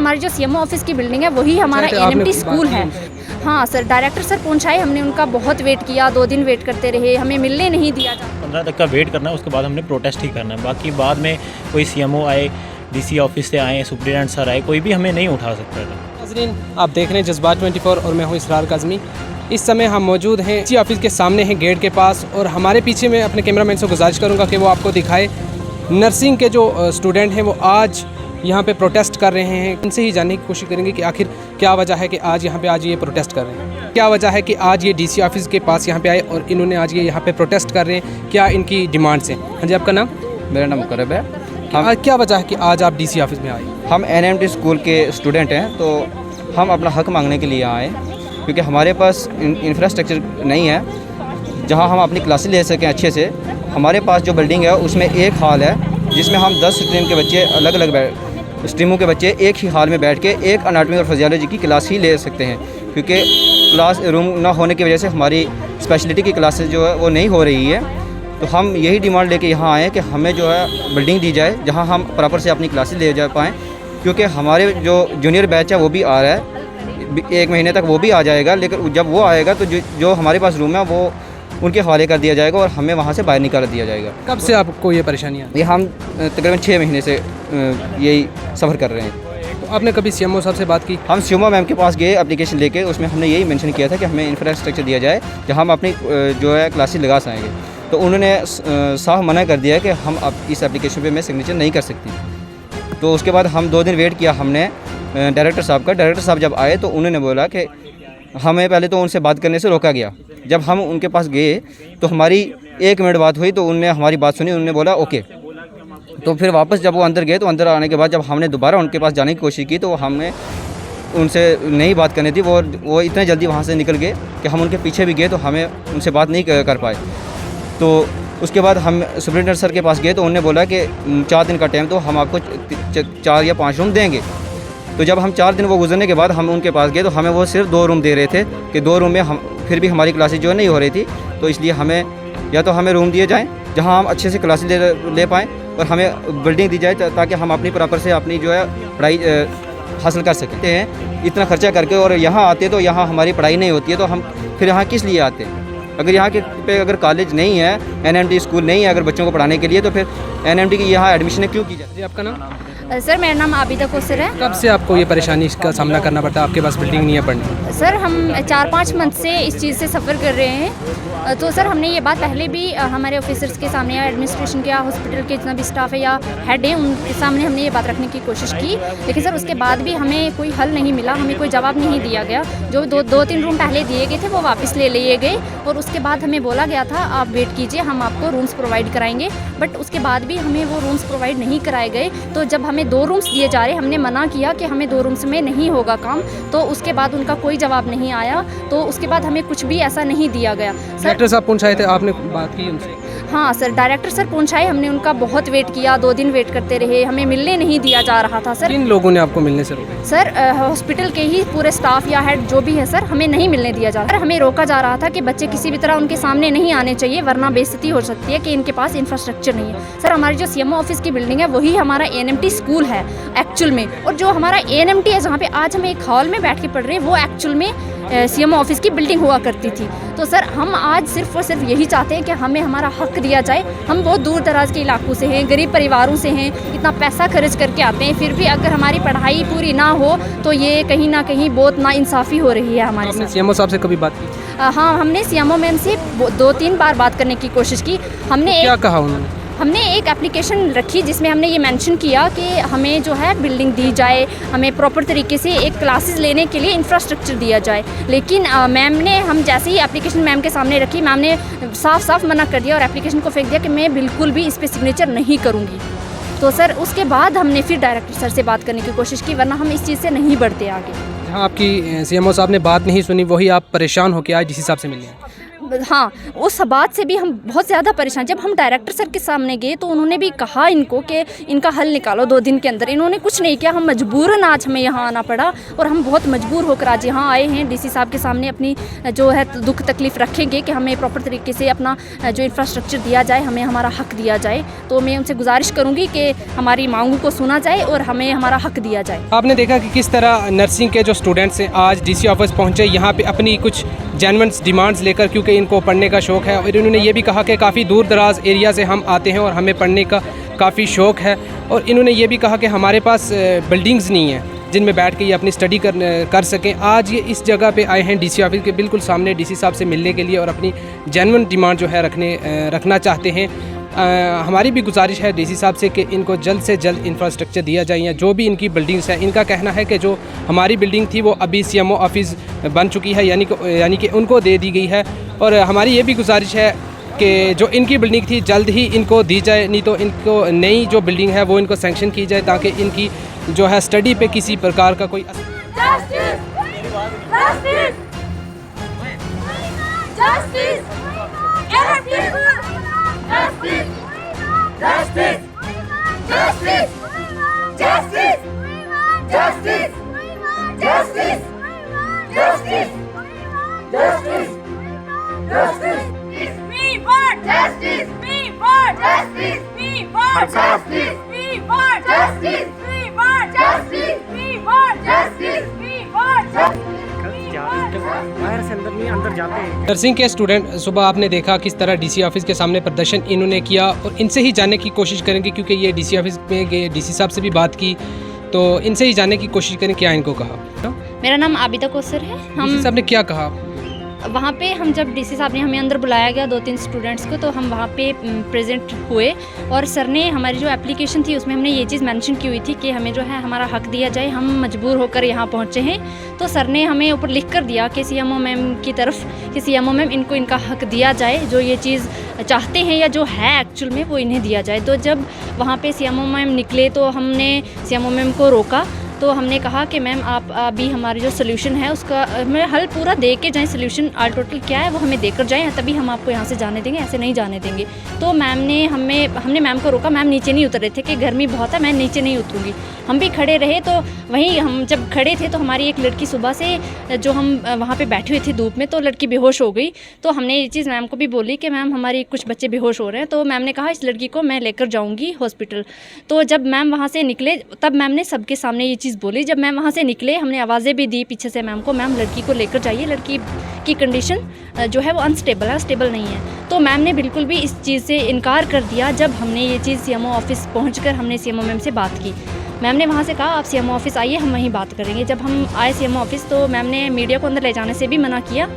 हमारी जो CMO office की बिल्डिंग है वही हमारा एएनएमटी स्कूल है। हाँ सर, डायरेक्टर सर पहुंचाए, हमने उनका बहुत वेट किया, 2 दिन वेट करते रहे, हमें मिलने नहीं दिया जाता। 15 तक का वेट करना है, उसके बाद हमने प्रोटेस्ट ही करना है। बाकी बाद में कोई सीएमओ आए, डीसी ऑफिस से आए, सुप्रीडेंट सर आए, कोई भी हमें नहीं उठा सकता था। नाज़रीन, आप देख रहे हैं जज्बात 24 और मैं हूँ इसरार काज़मी। इस समय हम मौजूद हैं डीसी ऑफिस के सामने हैं, गेट के पास, और हमारे पीछे मैं अपने कैमरामैन से गुजारिश करूँगा कि वो आपको दिखाए नर्सिंग के जो स्टूडेंट हैं वो आज यहाँ पे प्रोटेस्ट कर रहे हैं। इनसे ही जानने की कोशिश करेंगे कि आखिर क्या वजह है कि आज यहाँ पे ये प्रोटेस्ट कर रहे हैं, क्या वजह है कि आज ये डीसी ऑफिस के पास यहाँ पे आए और इन्होंने आज ये यहाँ पे प्रोटेस्ट कर रहे हैं, क्या इनकी डिमांड्स हैं। हाँ जी, आपका नाम? मेरा नाम मुकर्रब है। आज क्या वजह है कि आज आप डीसी ऑफिस में आए? हम एनएमटी स्कूल के स्टूडेंट हैं, तो हम अपना हक मांगने के लिए आए, क्योंकि हमारे पास इंफ्रास्ट्रक्चर नहीं है जहां हम अपनी क्लासेस ले सकें अच्छे से। हमारे पास जो बिल्डिंग है उसमें एक हॉल है जिसमें हम 10 स्ट्रीम के बच्चे, अलग अलग स्ट्रीमों के बच्चे एक ही हॉल में बैठ के एक एनाटॉमी और फिजियोलॉजी की क्लास ही ले सकते हैं, क्योंकि क्लास रूम ना होने की वजह से हमारी स्पेशलिटी की क्लासेस जो है वो नहीं हो रही है। तो हम यही डिमांड लेके यहाँ आए कि हमें जो है बिल्डिंग दी जाए जहाँ हम प्रॉपर से अपनी क्लासेस ले जा पाएँ, क्योंकि हमारे जो जूनियर बैच है वो भी आ रहा है, 1 महीने तक वो भी आ जाएगा, लेकिन जब वो आएगा तो जो हमारे पास रूम है वो उनके हवाले कर दिया जाएगा और हमें वहाँ से बाहर निकाल दिया जाएगा। कब से आपको ये परेशानी है? ये हम तकरीबन 6 महीने से यही सफ़र कर रहे हैं। तो आपने कभी सीएमओ साहब से बात की? हम सीएमओ मैम के पास गए एप्लीकेशन लेके, उसमें हमने यही मेंशन किया था कि हमें इंफ्रास्ट्रक्चर दिया जाए जहाँ हम अपनी जो है क्लासेस लगा सकेंगे। तो उन्होंने साफ मना कर दिया कि हम अब इस एप्लीकेशन पे मैं सिग्नेचर नहीं कर सकती। तो उसके बाद हम 2 दिन वेट किया हमने डायरेक्टर साहब का। डायरेक्टर साहब जब आए तो उन्होंने बोला कि हमें पहले तो उनसे बात करने से रोका गया। जब हम उनके पास गए तो हमारी 1 मिनट बात हुई तो उनने हमारी बात सुनी, उन्होंने बोला ओके। तो फिर वापस जब वो अंदर गए तो अंदर आने के बाद जब हमने दोबारा उनके पास जाने की कोशिश की तो हमने उनसे नहीं बात करनी थी, वो इतने जल्दी वहाँ से निकल गए कि हम उनके पीछे भी गए तो हमें उनसे बात नहीं कर पाए। तो उसके बाद हम सुप्रीडेंट सर के पास गए तो उन्होंने बोला कि 4 दिन का टाइम, तो हम आपको 4 या 5 रूम देंगे। तो जब हम 4 दिन वो गुजरने के बाद हम उनके पास गए तो हमें वो सिर्फ 2 रूम दे रहे थे कि 2 रूम में हम फिर भी हमारी क्लासेज जो है नहीं हो रही थी। तो इसलिए हमें या तो हमें रूम दिए जाएं जहां हम अच्छे से क्लासेज ले पाएँ, और हमें बिल्डिंग दी जाए ताकि हम अपनी प्रॉपर से अपनी जो है पढ़ाई हासिल कर सकते हैं। इतना खर्चा करके और यहाँ आते तो यहाँ हमारी पढ़ाई नहीं होती है, तो हम फिर यहाँ किस लिए आते हैं? अगर यहाँ के पे अगर कॉलेज नहीं है, एनएमटी स्कूल नहीं है अगर बच्चों को पढ़ाने के लिए, तो फिर एनएमटी की यहाँ एडमिशन क्यों की जाती है? आपका नाम? सर मेरा नाम आबिदा कोसर है। कब से आपको ये परेशानी का सामना करना पड़ता है? आपके पास बिल्डिंग नहीं है पढ़ने? सर हम 4-5 मंथ से इस चीज़ से सफ़र कर रहे हैं। तो सर हमने ये बात पहले भी हमारे ऑफिसर्स के सामने या एडमिनिस्ट्रेशन के या हॉस्पिटल के जितना भी स्टाफ है या हेड है उनके सामने हमने ये बात रखने की कोशिश की, लेकिन सर उसके बाद भी हमें कोई हल नहीं मिला, हमें कोई जवाब नहीं दिया गया। जो 2-3 रूम पहले दिए गए थे वो वापस ले लिए गए, और उसके बाद हमें बोला गया था आप वेट कीजिए, हम आपको रूम्स प्रोवाइड कराएंगे। बट उसके बाद भी हमें वो रूम्स प्रोवाइड नहीं कराए गए। तो जब हमें 2 रूम्स दिए जा रहे, हमने मना किया कि हमें 2 रूम्स में नहीं होगा काम, तो उसके बाद उनका कोई जवाब नहीं आया। तो उसके बाद हमें कुछ भी ऐसा नहीं दिया गया। डायरेक्टर साहब पहुंचाए थे, आपने बात की उनसे? हाँ सर, डायरेक्टर सर पहुंचाए, हमने उनका बहुत वेट किया, 2 दिन वेट करते रहे, हमें मिलने नहीं दिया जा रहा था। सर किन लोगों ने आपको मिलने से रोका? सर हॉस्पिटल के ही पूरे स्टाफ या हेड जो भी है सर, हमें नहीं मिलने दिया जा रहा। हमें रोका जा रहा था कि बच्चे किसी भी तरह उनके सामने नहीं आने चाहिए, वरना बेइज्जती हो सकती है कि इनके पास इंफ्रास्ट्रक्चर नहीं है। सर हमारी जो सीएमओ ऑफिस की बिल्डिंग है वही हमारा एएनएमटी स्कूल है एक्चुअल में, और जो हमारा एएनएमटी है जहाँ पे आज हम एक हॉल में बैठ के पढ़ रहे हैं वो एक्चुअल में सीएमओ ऑफिस की बिल्डिंग हुआ करती थी। तो सर हम आज सिर्फ और सिर्फ यही चाहते हैं कि हमें हमारा हक दिया जाए। हम बहुत दूर दराज के इलाकों से हैं, गरीब परिवारों से हैं, इतना पैसा खर्च करके आते हैं, फिर भी अगर हमारी पढ़ाई पूरी ना हो तो ये कहीं ना कहीं बहुत नाइंसाफ़ी हो रही है हमारे साथ। सीएमओ साहब से कभी बात की? हाँ, हमने सीएमओ मैम से 2-3 बार बात करने की कोशिश की। हमने क्या कहा उन्होंने? हमने एक एप्लीकेशन रखी जिसमें हमने ये मेंशन किया कि हमें जो है बिल्डिंग दी जाए, हमें प्रॉपर तरीके से एक क्लासेस लेने के लिए इंफ्रास्ट्रक्चर दिया जाए। लेकिन मैम ने, हम जैसे ही एप्लीकेशन मैम के सामने रखी, मैम ने साफ साफ मना कर दिया और एप्लीकेशन को फेंक दिया कि मैं बिल्कुल भी इस पर सिग्नेचर नहीं करूँगी। तो सर उसके बाद हमने फिर डायरेक्टर सर से बात करने की कोशिश की, वरना हम इस चीज़ से नहीं बढ़ते आगे। जहाँ आपकी सीएमओ साहब ने बात नहीं सुनी वही आप परेशान होकर आज डीसी साहब से मिले हैं? हाँ, उस बात से भी हम बहुत ज़्यादा परेशान। जब हम डायरेक्टर सर के सामने गए तो उन्होंने भी कहा इनको कि इनका हल निकालो 2 दिन के अंदर। इन्होंने कुछ नहीं किया, हम मजबूरन आज हमें यहाँ आना पड़ा और हम बहुत मजबूर होकर आज यहाँ आए हैं। डीसी साहब के सामने अपनी जो है दुख तकलीफ़ रखेंगे कि हमें प्रॉपर तरीके से अपना जो इंफ्रास्ट्रक्चर दिया जाए, हमें हमारा हक दिया जाए। तो मैं उनसे गुजारिश करूँगी कि हमारी मांगों को सुना जाए और हमें हमारा हक दिया जाए। आपने देखा कि किस तरह नर्सिंग के जो स्टूडेंट्स हैं आज डीसी ऑफिस पहुँचे यहाँ पे अपनी कुछ जेन्युइन डिमांड्स लेकर, क्योंकि इनको पढ़ने का शौक़ है। और इन्होंने ये भी कहा कि काफ़ी दूर दराज एरिया से हम आते हैं और हमें पढ़ने का काफ़ी शौक़ है। और इन्होंने ये भी कहा कि हमारे पास बिल्डिंग्स नहीं हैं जिनमें बैठ के ये अपनी स्टडी कर सकें। आज ये इस जगह पे आए हैं डीसी ऑफिस के बिल्कुल सामने डीसी साहब से मिलने के लिए और अपनी जेन्युइन डिमांड जो है रखना चाहते हैं। हमारी भी गुजारिश है डीसी साहब से कि इनको जल्द से जल्द इंफ्रास्ट्रक्चर दिया जाए या जो भी इनकी बिल्डिंग्स हैं। इनका कहना है कि जो हमारी बिल्डिंग थी वो अभी सीएमओ ऑफिस बन चुकी है, यानी कि उनको दे दी गई है। और हमारी ये भी गुजारिश है कि जो इनकी बिल्डिंग थी जल्द ही इनको दी जाए, नहीं तो इनको नई जो बिल्डिंग है वो इनको सैंक्शन की जाए ताकि इनकी जो है स्टडी पे किसी प्रकार का कोई नर्सिंग के स्टूडेंट सुबह आपने देखा किस तरह डीसी ऑफिस के सामने प्रदर्शन इन्होंने किया और इनसे ही जानने की कोशिश करेंगे, क्योंकि ये डीसी ऑफिस में गए, डीसी साहब से भी बात की तो इनसे ही जानने की कोशिश करें क्या इनको कहा। मेरा नाम आबिदा कौसर है। डीसी साहब ने क्या कहा? वहाँ पे हम जब डीसी साहब ने हमें अंदर बुलाया गया 2-3 स्टूडेंट्स को, तो हम वहाँ पे प्रेजेंट हुए और सर ने हमारी जो एप्लीकेशन थी उसमें हमने ये चीज़ मेंशन की हुई थी कि हमें जो है हमारा हक दिया जाए, हम मजबूर होकर यहाँ पहुँचे हैं। तो सर ने हमें ऊपर लिख कर दिया कि सीएमओ मैम की तरफ कि सीएमओ मैम इनको इनका हक दिया जाए, जो ये चीज़ चाहते हैं या जो है एक्चुअल में वो इन्हें दिया जाए। तो जब वहाँ पर सीएमओ मैम निकले तो हमने सीएमओ मैम को रोका। तो हमने कहा कि मैम आप अभी हमारी जो सोल्यूशन है उसका हमें हल पूरा दे के जाएँ, सोल्यूशन ऑल टोटल क्या है वो हमें देकर जाएँ, तभी हम आपको यहाँ से जाने देंगे, ऐसे नहीं जाने देंगे। तो मैम ने हमने मैम को रोका। मैम नीचे नहीं उतर रहे थे कि गर्मी बहुत है, मैं नीचे नहीं उतरूँगी। हम भी खड़े रहे। तो वहीं हम जब खड़े थे तो हमारी एक लड़की सुबह से जो हम वहाँ पे बैठे हुए थे धूप में, तो लड़की बेहोश हो गई। तो हमने ये चीज़ मैम को भी बोली कि मैम हमारी कुछ बच्चे बेहोश हो रहे हैं। तो मैम ने कहा इस लड़की को मैं लेकर जाऊँगी हॉस्पिटल। तो जब मैम वहाँ से निकले तब मैम ने सबके सामने ये चीज़ बोली। जब मैम वहाँ से निकले हमने आवाज़ें भी दी पीछे से मैम को, मैम लड़की को लेकर जाइए, लड़की की कंडीशन जो है वो अनस्टेबल है, स्टेबल नहीं है। तो मैम ने बिल्कुल भी इस चीज़ से इनकार कर दिया। जब हमने ये चीज़ सीएमओ ऑफिस पहुँचकर हमने सीएमओ मैम से बात की, मैम ने वहाँ से कहा आप सीएमओ ऑफिस आइए, हम वहीं बात करेंगे। जब हम आए सीएमओ ऑफिस तो मैम ने मीडिया को अंदर ले जाने से भी मना किया।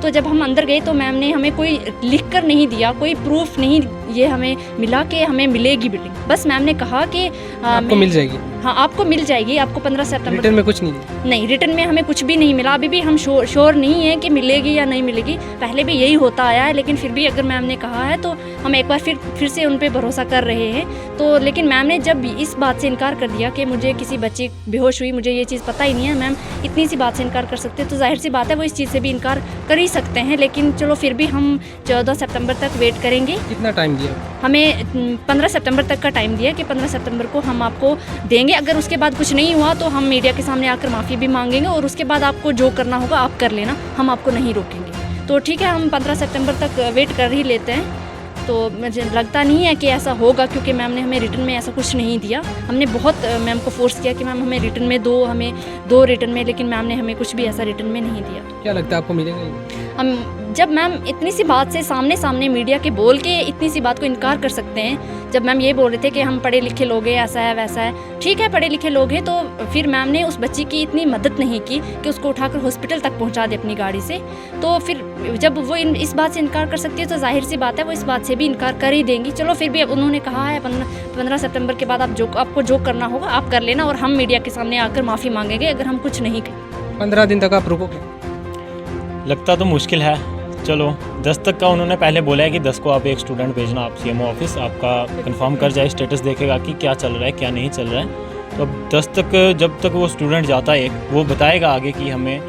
तो जब हम अंदर गए तो मैम ने हमें कोई लिख कर नहीं दिया, कोई प्रूफ नहीं ये हमें मिला कि हमें मिलेगी बिल्डिंग। बस मैम ने कहा कि आपको मिल जाएगी। हाँ, आपको मिल जाएगी, आपको 15 सितंबर। रिटर्न में कुछ नहीं रिटर्न में हमें कुछ भी नहीं मिला। अभी भी हम श्योर नहीं है कि मिलेगी या नहीं मिलेगी। पहले भी यही होता आया है, लेकिन फिर भी अगर मैम ने कहा है तो हम एक बार फिर से उन पर भरोसा कर रहे हैं। तो लेकिन मैम ने जब इस बात से इनकार कर दिया कि मुझे किसी बच्ची बेहोश हुई, मुझे ये चीज़ पता ही नहीं है, मैम इतनी सी बात से इनकार कर सकते तो जाहिर सी बात है वो इस चीज़ से भी इनकार कर ही सकते हैं। लेकिन चलो फिर भी हम 14 सितंबर तक वेट करेंगे। कितना टाइम दिया? हमें 15 सितंबर तक का टाइम दिया कि 15 सितंबर को हम आपको देंगे। अगर उसके बाद कुछ नहीं हुआ तो हम मीडिया के सामने आकर माफ़ी भी मांगेंगे और उसके बाद आपको जो करना होगा आप कर लेना, हम आपको नहीं रोकेंगे। तो ठीक है, हम 15 सितंबर तक वेट कर ही लेते हैं। तो मुझे लगता नहीं है कि ऐसा होगा, क्योंकि मैम ने हमें रिटर्न में ऐसा कुछ नहीं दिया। हमने बहुत मैम को फोर्स किया कि मैम हमें रिटर्न में दो, हमें दो रिटर्न में, लेकिन मैम ने हमें कुछ भी ऐसा रिटर्न में नहीं दिया। क्या लगता है आपको मिलेगा? हम जब मैम इतनी सी बात से सामने मीडिया के बोल के इतनी सी बात को इनकार कर सकते हैं। जब मैम ये बोल रहे थे कि हम पढ़े लिखे लोग हैं, ऐसा है वैसा है, ठीक है पढ़े लिखे लोग हैं, तो फिर मैम ने उस बच्ची की इतनी मदद नहीं की कि उसको उठाकर हॉस्पिटल तक पहुंचा दे अपनी गाड़ी से। तो फिर जब वो इस बात से इनकार कर सकती है तो जाहिर सी बात है वो इस बात से भी इनकार कर ही देंगी। चलो फिर भी अब उन्होंने कहा है 15 सितंबर के बाद आपको जो करना होगा आप कर लेना और हम मीडिया के सामने आकर माफ़ी मांगेंगे अगर हम कुछ नहीं करें। 15 दिन तक आप रुकोगे? लगता तो मुश्किल है। चलो 10 तक का उन्होंने पहले बोला है कि 10 को आप एक स्टूडेंट भेजना, आप सीएमओ ऑफिस आपका कंफर्म कर जाए, स्टेटस देखेगा कि क्या चल रहा है क्या नहीं चल रहा है। तो अब 10 तक जब तक वो स्टूडेंट जाता है वो बताएगा आगे कि हमें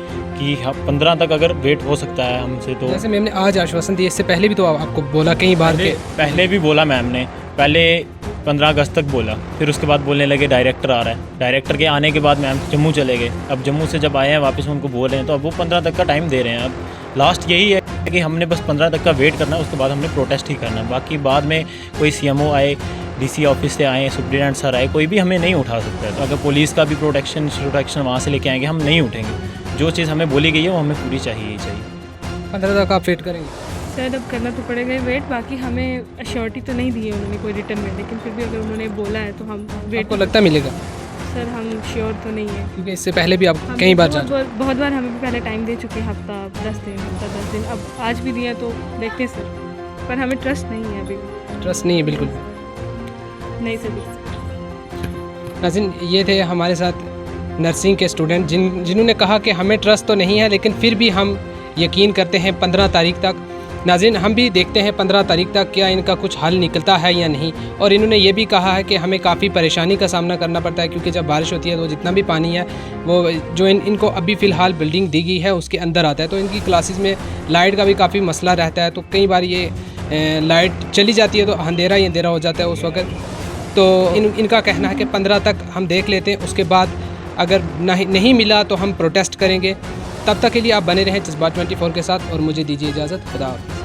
कि 15 तक अगर वेट हो सकता है हमसे तो। जैसे मैम ने आज आश्वासन दिया, इससे पहले भी तो आपको बोला कई बार के पहले भी बोला मैम ने, पहले 15 अगस्त तक बोला, फिर उसके बाद बोलने लगे डायरेक्टर आ रहा है। डायरेक्टर के आने के बाद मैम जम्मू चले गए। अब जम्मू से जब आए हैं वापस उनको बोल रहे हैं, तो अब वो 15 तक का टाइम दे रहे हैं। अब लास्ट यही है कि हमने बस 15 तक का वेट करना है, उसके बाद हमने प्रोटेस्ट ही करना है। बाकी बाद में कोई CMO आए, DC ऑफिस से आए, सुप्रीडेंट सर आए, कोई भी हमें नहीं उठा सकता है। तो अगर पुलिस का भी प्रोटेक्शन वहाँ से लेके आएंगे, हम नहीं उठेंगे। जो चीज़ हमें बोली गई है वो हमें पूरी चाहिए ही चाहिए। 15 तक आप वेट करेंगे? सर अब करना तो पड़ेगा ही वेट। बाकी हमें अश्योरिटी तो नहीं दी है उन्होंने कोई रिटर्न में, लेकिन फिर भी अगर उन्होंने बोला है तो हम वेट। आपको लगता मिलेगा? सर हम श्योर तो नहीं है, क्योंकि इससे पहले भी आप हम कई बार जा बहुत बार हमें भी पहले टाइम दे चुके हैं, हफ्ता 10 दिन। अब आज भी दिया तो देखते सर, पर हमें ट्रस्ट नहीं है अभी। ट्रस्ट नहीं है बिल्कुल नहीं सर बिल्कुल। नाज़रीन, ये थे हमारे साथ नर्सिंग के स्टूडेंट जिन्होंने कहा कि हमें ट्रस्ट तो नहीं है, लेकिन फिर भी हम यकीन करते हैं 15 तारीख तक। नाज़रीन, हम भी देखते हैं 15 तारीख तक क्या इनका कुछ हल निकलता है या नहीं। और इन्होंने ये भी कहा है कि हमें काफ़ी परेशानी का सामना करना पड़ता है, क्योंकि जब बारिश होती है तो जितना भी पानी है वो जो इनको अभी फ़िलहाल बिल्डिंग दी गई है उसके अंदर आता है। तो इनकी क्लासेस में लाइट का भी काफ़ी मसला रहता है। तो कई बार ये लाइट चली जाती है तो अंधेरा ही अंधेरा हो जाता है उस वक्त। तो इनका कहना है कि 15 तक हम देख लेते हैं, उसके बाद अगर नहीं मिला तो हम प्रोटेस्ट करेंगे। तब तक के लिए आप बने रहें जज्बात 24 के साथ और मुझे दीजिए इजाज़त। खुदा हाफ़िज़।